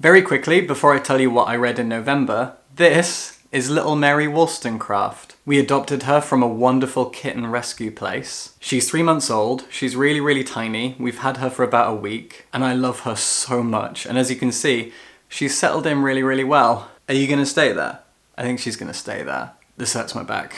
Very quickly, before I tell you what I read in November, this is little Mary Wollstonecraft. We adopted her from a wonderful kitten rescue place. She's 3 months old, she's really, really tiny, we've had her for about a week, and I love her so much. And as you can see, she's settled in really, really well. Are you gonna stay there? I think she's gonna stay there. This hurts my back.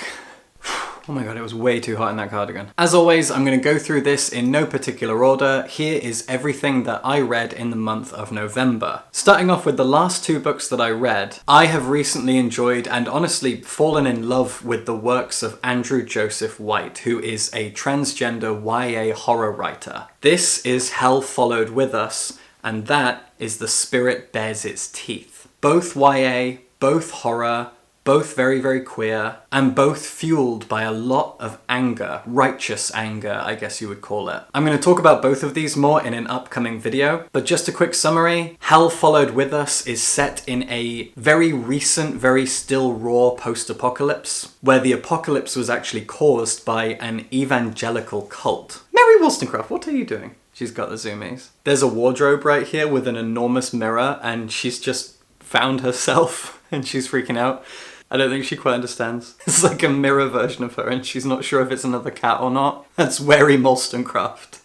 Oh my god, it was way too hot in that cardigan. As always, I'm going to go through this in no particular order. Here is everything that I read in the month of November. Starting off with the last 2 books that I read, I have recently enjoyed and honestly fallen in love with the works of Andrew Joseph White, who is a transgender YA horror writer. This is Hell Followed With Us, and that is The Spirit Bares Its Teeth. Both YA, both horror, both very, very queer, and both fueled by a lot of anger, righteous anger, I guess you would call it. I'm going to talk about both of these more in an upcoming video, but just a quick summary. Hell Followed With Us is set in a very recent, very still raw post-apocalypse, where the apocalypse was actually caused by an evangelical cult. Mary Wollstonecraft, what are you doing? She's got the zoomies. There's a wardrobe right here with an enormous mirror, and she's just found herself, and she's freaking out. I don't think she quite understands. It's like a mirror version of her and she's not sure if it's another cat or not. That's Mary Wollstonecraft.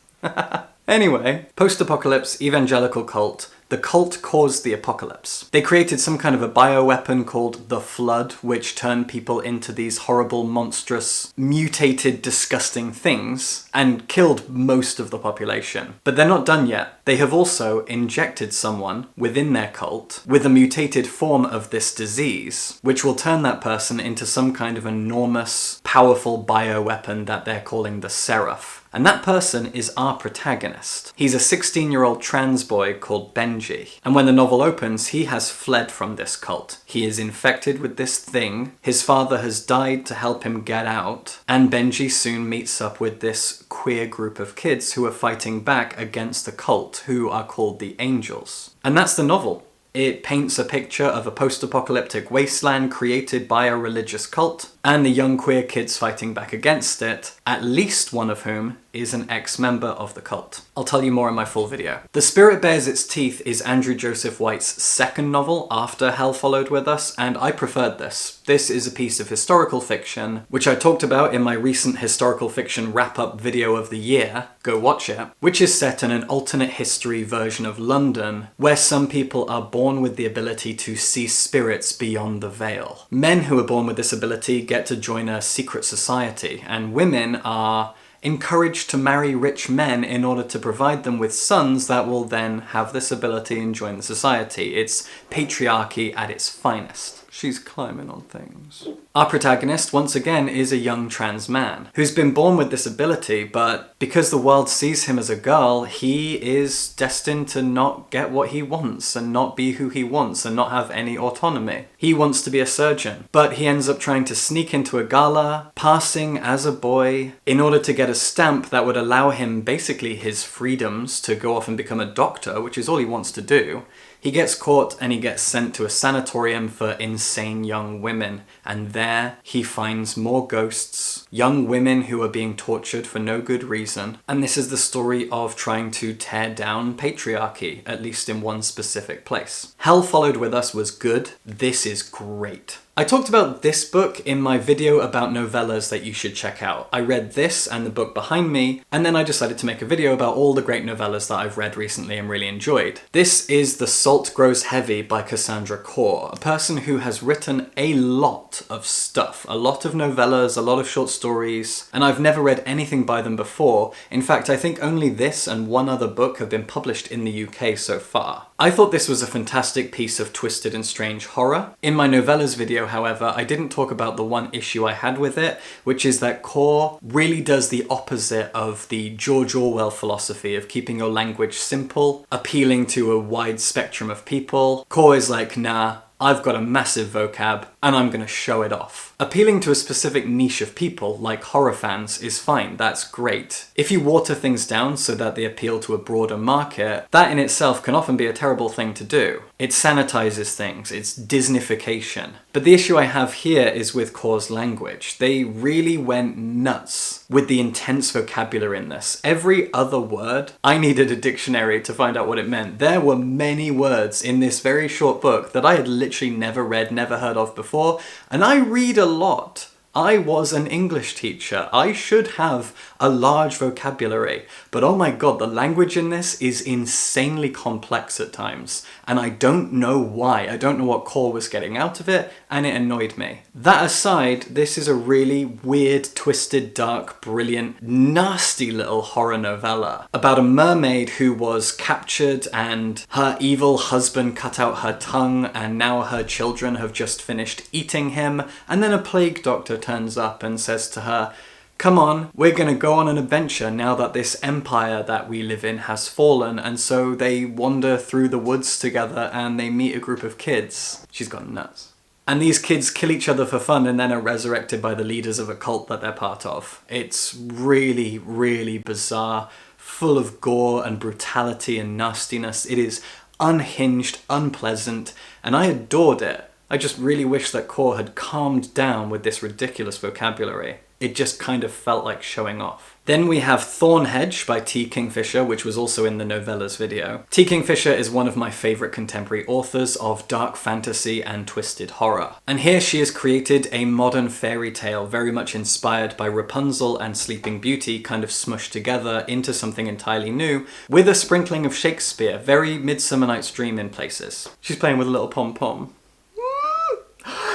Anyway, post-apocalypse, evangelical cult. The cult caused the apocalypse. They created some kind of a bioweapon called the Flood, which turned people into these horrible, monstrous, mutated, disgusting things, and killed most of the population. But they're not done yet. They have also injected someone within their cult with a mutated form of this disease, which will turn that person into some kind of enormous, powerful bioweapon that they're calling the Seraph. And that person is our protagonist. He's a 16-year-old trans boy called Benji. And when the novel opens, he has fled from this cult. He is infected with this thing. His father has died to help him get out. And Benji soon meets up with this queer group of kids who are fighting back against the cult, who are called the Angels. And that's the novel. It paints a picture of a post-apocalyptic wasteland created by a religious cult, and the young queer kids fighting back against it, at least one of whom is an ex-member of the cult. I'll tell you more in my full video. The Spirit Bares Its Teeth is Andrew Joseph White's second novel after Hell Followed With Us, and I preferred this. This is a piece of historical fiction, which I talked about in my recent historical fiction wrap-up video of the year, go watch it, which is set in an alternate history version of London, where some people are born with the ability to see spirits beyond the veil. Men who are born with this ability get to join a secret society, and women are encouraged to marry rich men in order to provide them with sons that will then have this ability and join the society. It's patriarchy at its finest. She's climbing on things. Our protagonist, once again, is a young trans man who's been born with this ability, but because the world sees him as a girl, he is destined to not get what he wants and not be who he wants and not have any autonomy. He wants to be a surgeon, but he ends up trying to sneak into a gala, passing as a boy, in order to get a stamp that would allow him basically his freedoms to go off and become a doctor, which is all he wants to do. He gets caught and he gets sent to a sanatorium for insane young women, and there he finds more ghosts, young women who are being tortured for no good reason, and this is the story of trying to tear down patriarchy, at least in one specific place. Hell Followed With Us was good. This is great. I talked about this book in my video about novellas that you should check out. I read this and the book behind me, and then I decided to make a video about all the great novellas that I've read recently and really enjoyed. This is The Salt Grows Heavy by Cassandra Khaw, a person who has written a lot of stuff, a lot of novellas, a lot of short stories, and I've never read anything by them before. In fact, I think only this and one other book have been published in the UK so far. I thought this was a fantastic piece of twisted and strange horror. In my novellas video, however, I didn't talk about the one issue I had with it, which is that Khaw really does the opposite of the George Orwell philosophy of keeping your language simple, appealing to a wide spectrum of people. Khaw is like, nah, I've got a massive vocab and I'm gonna show it off. Appealing to a specific niche of people, like horror fans, is fine, that's great. If you water things down so that they appeal to a broader market, that in itself can often be a terrible thing to do. It sanitizes things, it's Disneyfication. But the issue I have here is with Khaw's language. They really went nuts with the intense vocabulary in this. Every other word, I needed a dictionary to find out what it meant. There were many words in this very short book that I had literally never read, never heard of before, and I read a lot. I was an English teacher. I should have a large vocabulary. But oh my god, the language in this is insanely complex at times. And I don't know why. I don't know what Khaw was getting out of it, and it annoyed me. That aside, this is a really weird, twisted, dark, brilliant, nasty little horror novella about a mermaid who was captured and her evil husband cut out her tongue, and now her children have just finished eating him, and then a plague doctor turns up and says to her, "Come on, we're gonna go on an adventure now that this empire that we live in has fallen," and so they wander through the woods together and they meet a group of kids. She's gone nuts. And these kids kill each other for fun and then are resurrected by the leaders of a cult that they're part of. It's really, really bizarre, full of gore and brutality and nastiness. It is unhinged, unpleasant, and I adored it. I just really wish that Khaw had calmed down with this ridiculous vocabulary. It just kind of felt like showing off. Then we have Thorn Hedge by T. Kingfisher, which was also in the novellas video. T. Kingfisher is one of my favourite contemporary authors of dark fantasy and twisted horror. And here she has created a modern fairy tale very much inspired by Rapunzel and Sleeping Beauty kind of smushed together into something entirely new with a sprinkling of Shakespeare, very Midsummer Night's Dream in places. She's playing with a little pom-pom.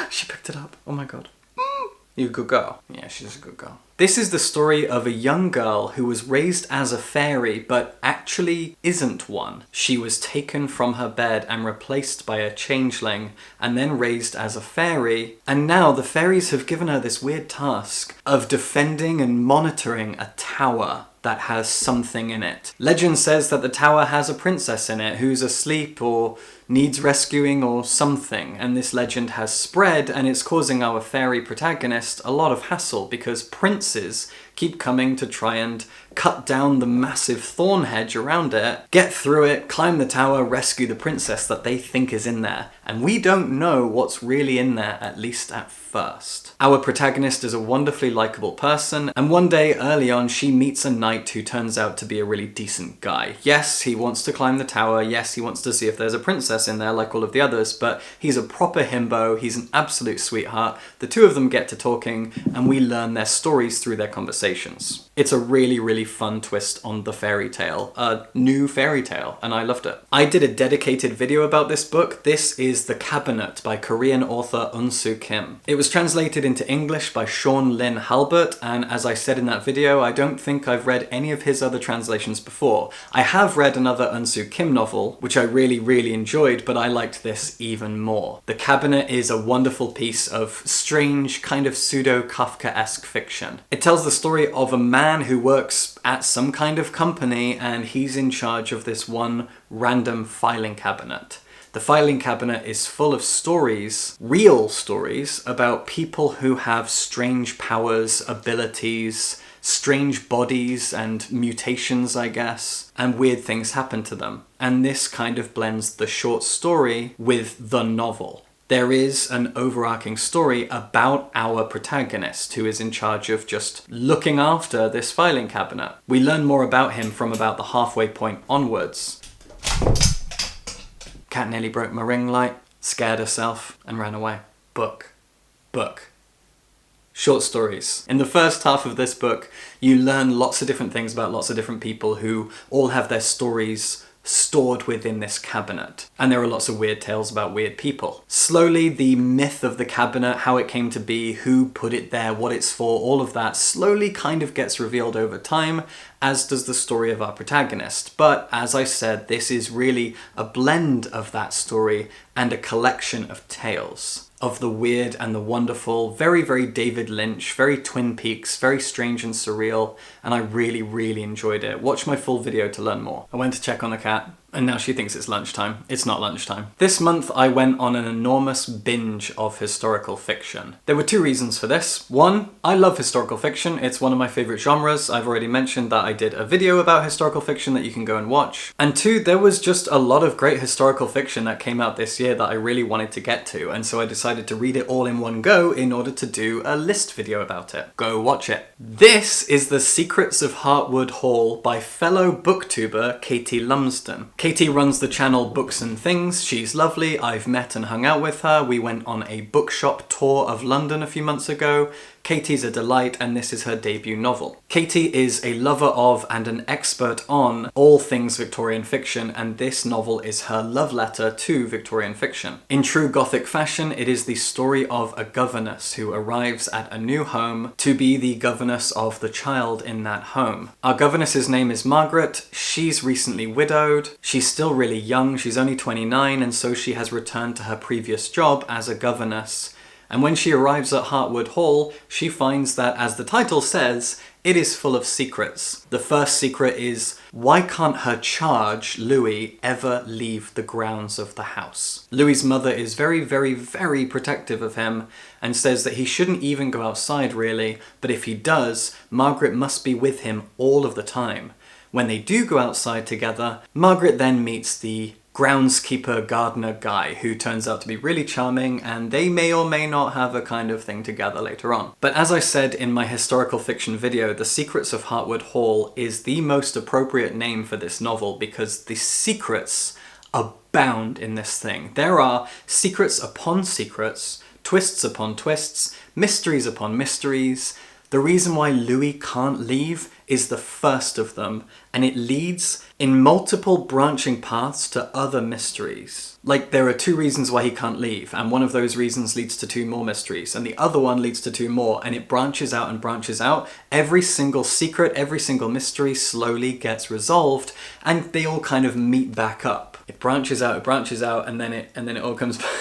She picked it up. Oh my god. You a good girl. Yeah, she's a good girl. This is the story of a young girl who was raised as a fairy, but actually isn't one. She was taken from her bed and replaced by a changeling, and then raised as a fairy. And now the fairies have given her this weird task of defending and monitoring a tower that has something in it. Legend says that the tower has a princess in it who's asleep or needs rescuing or something, and this legend has spread and it's causing our fairy protagonist a lot of hassle because princes keep coming to try and cut down the massive thorn hedge around it, get through it, climb the tower, rescue the princess that they think is in there. And we don't know what's really in there, at least at first. Our protagonist is a wonderfully likable person, and one day early on she meets a knight who turns out to be a really decent guy. Yes, he wants to climb the tower, yes, he wants to see if there's a princess in there like all of the others, but he's a proper himbo, he's an absolute sweetheart. The two of them get to talking, and we learn their stories through their conversations. It's a really, really fun twist on the fairy tale, a new fairy tale, and I loved it. I did a dedicated video about this book. This is The Cabinet by Korean author Eun-soo Kim. It was translated into English by Sean Lynn Halbert, and as I said in that video, I don't think I've read any of his other translations before. I have read another Eun-soo Kim novel, which I really, really enjoyed, but I liked this even more. The Cabinet is a wonderful piece of strange, kind of pseudo-Kafkaesque fiction. It tells the story of a man who works at some kind of company, and he's in charge of this one random filing cabinet. The filing cabinet is full of stories, real stories, about people who have strange powers, abilities, strange bodies and mutations, I guess, and weird things happen to them. And this kind of blends the short story with the novel. There is an overarching story about our protagonist who is in charge of just looking after this filing cabinet. We learn more about him from about the halfway point onwards. Cat nearly broke my ring light, scared herself, and ran away. Book. Short stories. In the first half of this book, you learn lots of different things about lots of different people who all have their stories stored within this cabinet. And there are lots of weird tales about weird people. Slowly, the myth of the cabinet, how it came to be, who put it there, what it's for, all of that slowly kind of gets revealed over time, as does the story of our protagonist. But as I said, this is really a blend of that story and a collection of tales. Of the weird and the wonderful, very, very David Lynch, very Twin Peaks, very strange and surreal, and I really, really enjoyed it. Watch my full video to learn more. I went to check on the cat. And now she thinks it's lunchtime. It's not lunchtime. This month I went on an enormous binge of historical fiction. There were two reasons for this. One, I love historical fiction. It's one of my favorite genres. I've already mentioned that I did a video about historical fiction that you can go and watch. And two, there was just a lot of great historical fiction that came out this year that I really wanted to get to, and so I decided to read it all in one go in order to do a list video about it. Go watch it. This is The Secrets of Heartwood Hall by fellow booktuber Katie Lumsden. Katie runs the channel Books and Things. She's lovely. I've met and hung out with her. We went on a bookshop tour of London a few months ago. Katie's a delight, and this is her debut novel. Katie is a lover of and an expert on all things Victorian fiction, and this novel is her love letter to Victorian fiction. In true Gothic fashion, it is the story of a governess who arrives at a new home to be the governess of the child in that home. Our governess's name is Margaret. She's recently widowed. She's still really young. She's only 29, and so she has returned to her previous job as a governess. And when she arrives at Heartwood Hall, she finds that, as the title says, it is full of secrets. The first secret is, why can't her charge, Louis, ever leave the grounds of the house? Louis's mother is very, very, very protective of him and says that he shouldn't even go outside really, but if he does, Margaret must be with him all of the time. When they do go outside together, Margaret then meets the groundskeeper gardener guy who turns out to be really charming, and they may or may not have a kind of thing together later on. But as I said in my historical fiction video, The Secrets of Heartwood Hall is the most appropriate name for this novel because the secrets abound in this thing. There are secrets upon secrets, twists upon twists, mysteries upon mysteries. The reason why Louis can't leave is the first of them, and it leads in multiple branching paths to other mysteries. Like, there are two reasons why he can't leave, and one of those reasons leads to two more mysteries, and the other one leads to two more, and it branches out and branches out. Every single secret, every single mystery slowly gets resolved, and they all kind of meet back up. It branches out, and then it all comes back.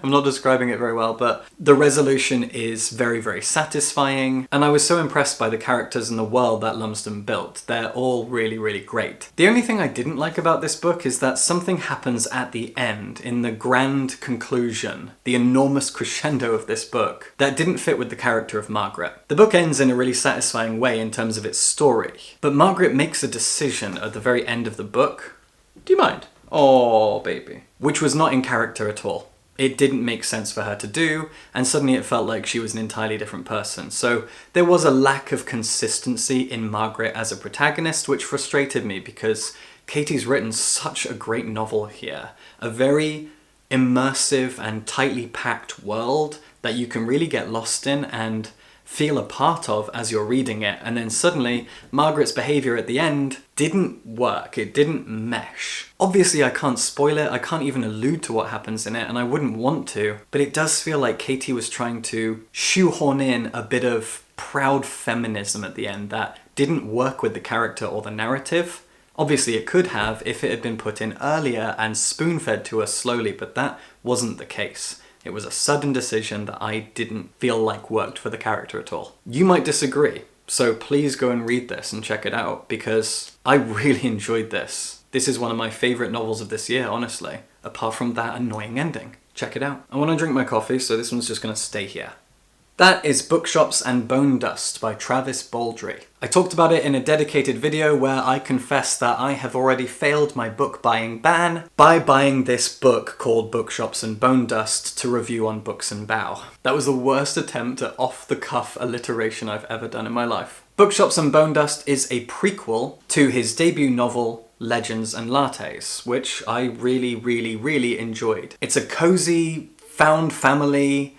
I'm not describing it very well, but the resolution is very, very satisfying, and I was so impressed by the characters and the world that Lumsden built. They're all really, really great. The only thing I didn't like about this book is that something happens at the end, in the grand conclusion, the enormous crescendo of this book, that didn't fit with the character of Margaret. The book ends in a really satisfying way in terms of its story, but Margaret makes a decision at the very end of the book. Do you mind? Oh, baby. Which was not in character at all. It didn't make sense for her to do, and suddenly it felt like she was an entirely different person. So there was a lack of consistency in Margaret as a protagonist, which frustrated me because Katie's written such a great novel here. A very immersive and tightly packed world that you can really get lost in and feel a part of as you're reading it, and then suddenly Margaret's behaviour at the end didn't work, it didn't mesh. Obviously I can't spoil it, I can't even allude to what happens in it, and I wouldn't want to, but it does feel like Katie was trying to shoehorn in a bit of proud feminism at the end that didn't work with the character or the narrative. Obviously it could have if it had been put in earlier and spoon-fed to us slowly, but that wasn't the case. It was a sudden decision that I didn't feel like worked for the character at all. You might disagree, so please go and read this and check it out, because I really enjoyed this. This is one of my favourite novels of this year, honestly, apart from that annoying ending. Check it out. I want to drink my coffee, so this one's just going to stay here. That is Bookshops and Bonedust by Travis Baldree. I talked about it in a dedicated video where I confess that I have already failed my book buying ban by buying this book called Bookshops and Bonedust to review on Books and Bow. That was the worst attempt at off-the-cuff alliteration I've ever done in my life. Bookshops and Bonedust is a prequel to his debut novel, Legends and Lattes, which I really, really, really enjoyed. It's a cozy, found family,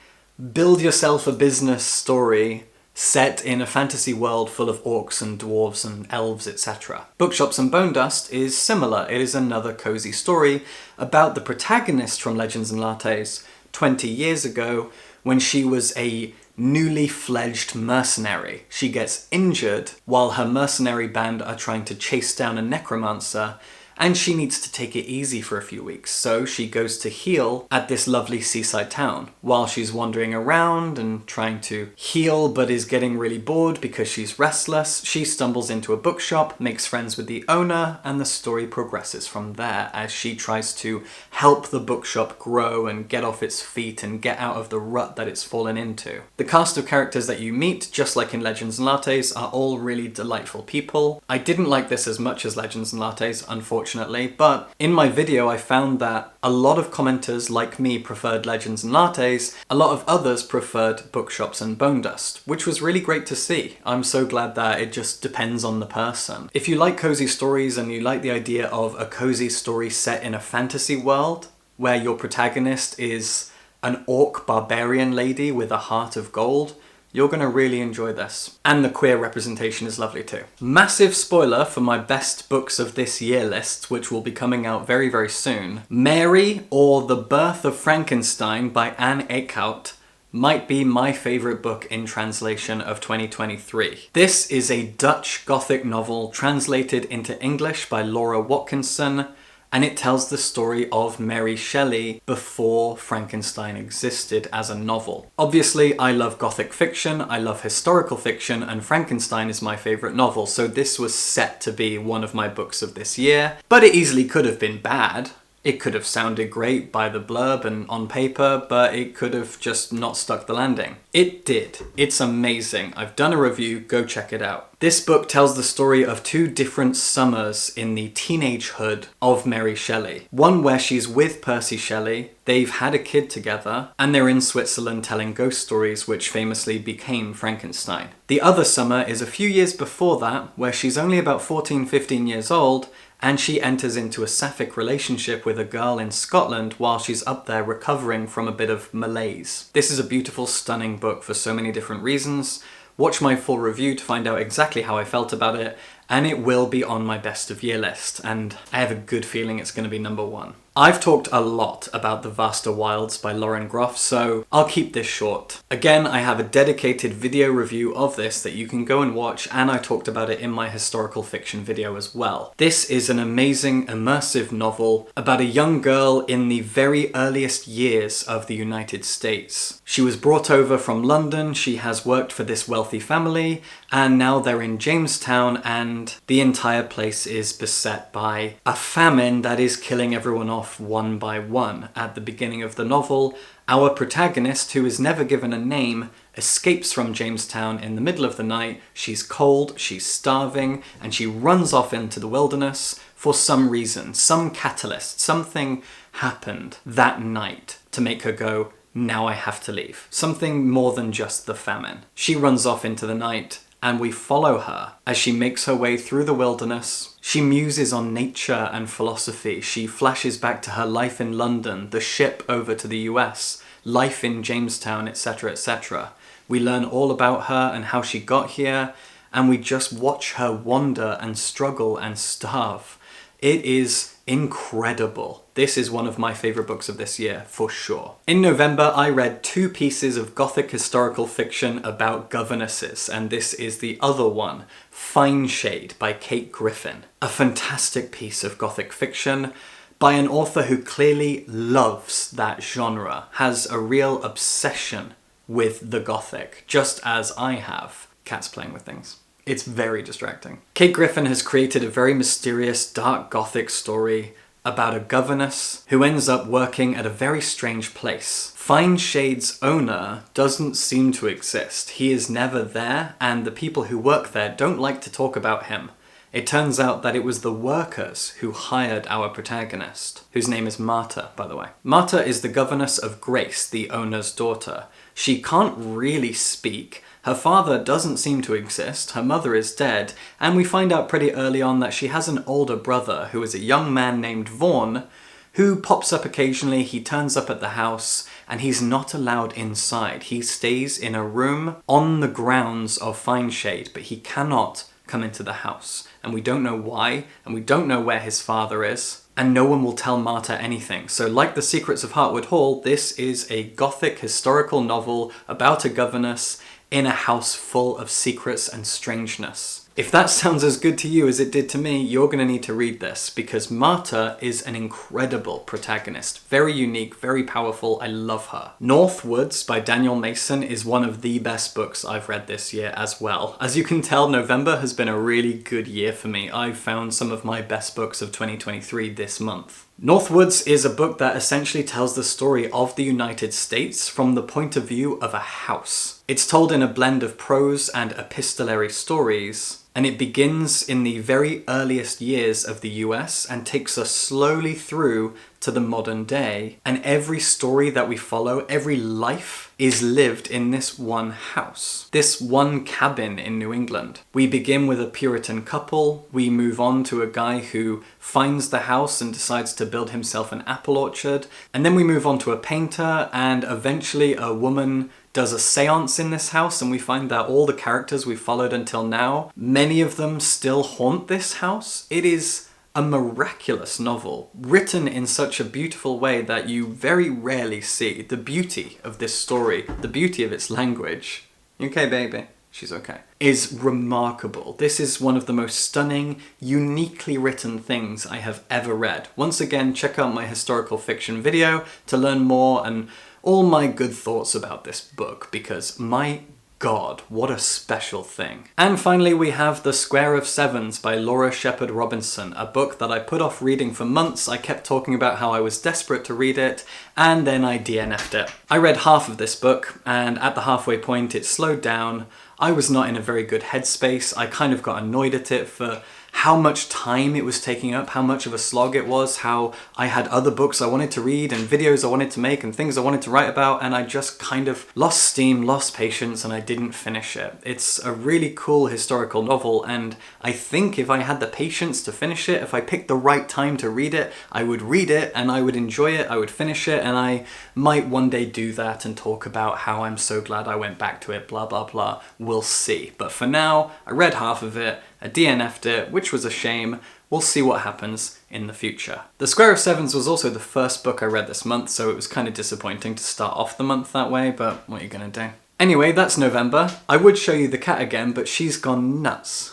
build yourself a business story set in a fantasy world full of orcs and dwarves and elves, etc. Bookshops and Bonedust is similar. It is another cozy story about the protagonist from Legends and Lattes 20 years ago when she was a newly fledged mercenary. She gets injured while her mercenary band are trying to chase down a necromancer, and she needs to take it easy for a few weeks. So she goes to heal at this lovely seaside town. While she's wandering around and trying to heal but is getting really bored because she's restless, she stumbles into a bookshop, makes friends with the owner, and the story progresses from there as she tries to help the bookshop grow and get off its feet and get out of the rut that it's fallen into. The cast of characters that you meet, just like in Legends and Lattes, are all really delightful people. I didn't like this as much as Legends and Lattes, unfortunately, but in my video I found that a lot of commenters like me preferred Legends and Lattes, a lot of others preferred Bookshops and Bonedust, which was really great to see. I'm so glad that it just depends on the person. If you like cozy stories and you like the idea of a cozy story set in a fantasy world, where your protagonist is an orc barbarian lady with a heart of gold, you're going to really enjoy this. And the queer representation is lovely too. Massive spoiler for my best books of this year list, which will be coming out very, very soon. Mary, or The Birth of Frankenstein by Anne Eekhout, might be my favourite book in translation of 2023. This is a Dutch Gothic novel translated into English by Laura Watkinson, and it tells the story of Mary Shelley before Frankenstein existed as a novel. Obviously, I love Gothic fiction, I love historical fiction, and Frankenstein is my favourite novel, so this was set to be one of my books of this year. But it easily could have been bad. It could have sounded great by the blurb and on paper, but it could have just not stuck the landing. It did. It's amazing. I've done a review, go check it out. This book tells the story of two different summers in the teenagehood of Mary Shelley. One where she's with Percy Shelley, they've had a kid together, and they're in Switzerland telling ghost stories which famously became Frankenstein. The other summer is a few years before that, where she's only about 14, 15 years old, and she enters into a sapphic relationship with a girl in Scotland while she's up there recovering from a bit of malaise. This is a beautiful, stunning book for so many different reasons. Watch my full review to find out exactly how I felt about it, and it will be on my best of year list, and I have a good feeling it's going to be number one. I've talked a lot about The Vaster Wilds by Lauren Groff, so I'll keep this short. Again, I have a dedicated video review of this that you can go and watch, and I talked about it in my historical fiction video as well. This is an amazing, immersive novel about a young girl in the very earliest years of the United States. She was brought over from London, she has worked for this wealthy family, and now they're in Jamestown, and the entire place is beset by a famine that is killing everyone off one by one. At the beginning of the novel, our protagonist, who is never given a name, escapes from Jamestown in the middle of the night. She's cold, she's starving, and she runs off into the wilderness for some reason, some catalyst, something happened that night to make her go, now I have to leave. Something more than just the famine. She runs off into the night, and we follow her as she makes her way through the wilderness. She muses on nature and philosophy. She flashes back to her life in London, the ship over to the US, life in Jamestown, etc., etc. We learn all about her and how she got here, and we just watch her wander and struggle and starve. It is incredible. This is one of my favourite books of this year, for sure. In November, I read two pieces of Gothic historical fiction about governesses, and this is the other one, Fyneshade by Kate Griffin. A fantastic piece of Gothic fiction by an author who clearly loves that genre, has a real obsession with the Gothic, just as I have. Cats playing with things. It's very distracting. Kate Griffin has created a very mysterious, dark Gothic story about a governess who ends up working at a very strange place. Fynесhade's owner doesn't seem to exist. He is never there, and the people who work there don't like to talk about him. It turns out that it was the workers who hired our protagonist, whose name is Marta, by the way. Marta is the governess of Grace, the owner's daughter. She can't really speak. Her father doesn't seem to exist, her mother is dead, and we find out pretty early on that she has an older brother who is a young man named Vaughn, who pops up occasionally. He turns up at the house, and he's not allowed inside. He stays in a room on the grounds of Fyneshade, but he cannot come into the house. And we don't know why, and we don't know where his father is, and no one will tell Marta anything. So like The Secrets of Heartwood Hall, this is a Gothic historical novel about a governess in a house full of secrets and strangeness. If that sounds as good to you as it did to me, you're going to need to read this, because Marta is an incredible protagonist. Very unique, very powerful. I love her. Northwoods by Daniel Mason is one of the best books I've read this year as well. As you can tell, November has been a really good year for me. I've found some of my best books of 2023 this month. Northwoods is a book that essentially tells the story of the United States from the point of view of a house. It's told in a blend of prose and epistolary stories, and it begins in the very earliest years of the US and takes us slowly through to the modern day. And every story that we follow, every life, is lived in this one house, this one cabin in New England. We begin with a Puritan couple, we move on to a guy who finds the house and decides to build himself an apple orchard, and then we move on to a painter, and eventually a woman does a seance in this house, and we find that all the characters we've followed until now, many of them still haunt this house. It is a miraculous novel, written in such a beautiful way that you very rarely see. The beauty of this story, the beauty of its language, you okay, baby? She's okay, is remarkable. This is one of the most stunning, uniquely written things I have ever read. Once again, check out my historical fiction video to learn more and all my good thoughts about this book, because my God, what a special thing. And finally, we have The Square of Sevens by Laura Shepard Robinson, a book that I put off reading for months. I kept talking about how I was desperate to read it, and then I DNF'd it. I read half of this book, and at the halfway point it slowed down. I was not in a very good headspace. I kind of got annoyed at it for how much time it was taking up, how much of a slog it was, how I had other books I wanted to read and videos I wanted to make and things I wanted to write about, and I just kind of lost steam, lost patience, and I didn't finish it. It's a really cool historical novel, and I think if I had the patience to finish it, if I picked the right time to read it, I would read it and I would enjoy it, I would finish it, and I might one day do that and talk about how I'm so glad I went back to it, blah blah blah. We'll see. But for now, I read half of it, I DNF'd it, which was a shame. We'll see what happens in the future. The Square of Sevens was also the first book I read this month, so it was kind of disappointing to start off the month that way, but what are you gonna do? Anyway, that's November. I would show you the cat again, but she's gone nuts.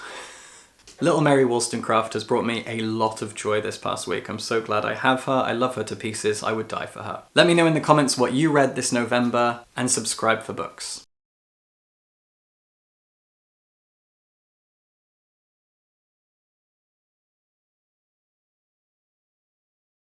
Little Mary Wollstonecraft has brought me a lot of joy this past week. I'm so glad I have her. I love her to pieces. I would die for her. Let me know in the comments what you read this November, and subscribe for books.